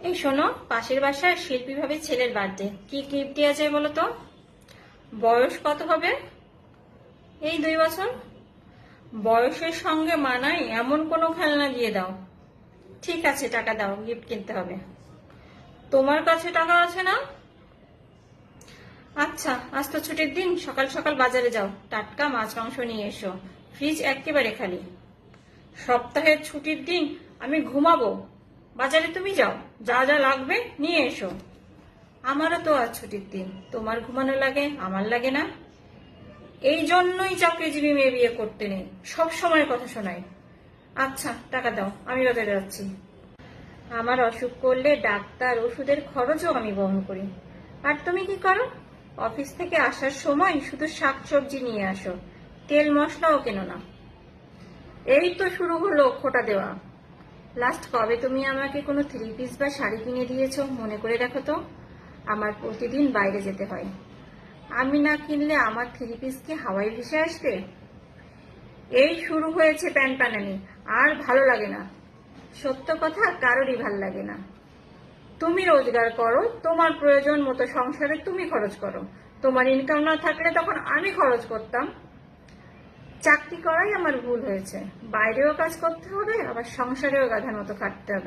এই শোনো, পাশের বাসার শিল্পী ভাবে ছেলের বার্থডে, কি গিফট দেওয়া যায় বলো তো? বয়স কত হবে? এই 2 বছর। বয়সের সঙ্গে মানায় এমন কোনো খেলনা দিয়ে দাও। ঠিক আছে, টাকা দাও, গিফট কিনতে হবে। তোমার কাছে টাকা আছে না? আচ্ছা, আজ তো ছুটির দিন, সকাল সকাল বাজারে যাও, টাটকা মাছ মাংস নিয়ে এসো। ফ্রিজ একেবারে খালি। সপ্তাহের ছুটির দিন আমি ঘুমাবো, বাজারে তুমি যাও, যা যা লাগবে নিয়ে এসো। আমারও তো আজ ছুটির দিন, তোমার ঘুমানো লাগে, আমার লাগে না? এই জন্যই চাকরিজীবী মেয়ে বিয়ে করতে নেই, সব সময় কথা শোনায়। আচ্ছা, টাকা দাও, আমি বাজারে যাচ্ছি। আমার অসুখ করলে ডাক্তার ওষুধের খরচও আমি বহন করি। আর তুমি কি করো? অফিস থেকে আসার সময় শুধু শাকসবজি নিয়ে আসো, তেল মশলাও কেনো না। এই তো শুরু হলো খোটা দেওয়া। লাস্ট কবে তুমি আমাকে কোনো 3 পিস বা শাড়ি কিনে দিয়েছো মনে করে দেখো তো। আমার প্রতিদিন বাইরে যেতে হয়, আমি না কিনলে আমার 3 পিস কি হাওয়ায় ভেসে আসবে? এই শুরু হয়েছে প্যানপ্যানানি, আর ভালো লাগে না। সত্য কথা, কারোরই ভাল লাগে না। তুমি রোজগার করো, তোমার প্রয়োজন মতো সংসারে তুমি খরচ করো। তোমার ইনকাম না থাকলে তখন আমি খরচ করতাম। চাকরি করাই আমার ভুল হয়েছে, বাইরেও কাজ করতে হবে, আবার সংসারেও গাধার মতো খাটতে হবে।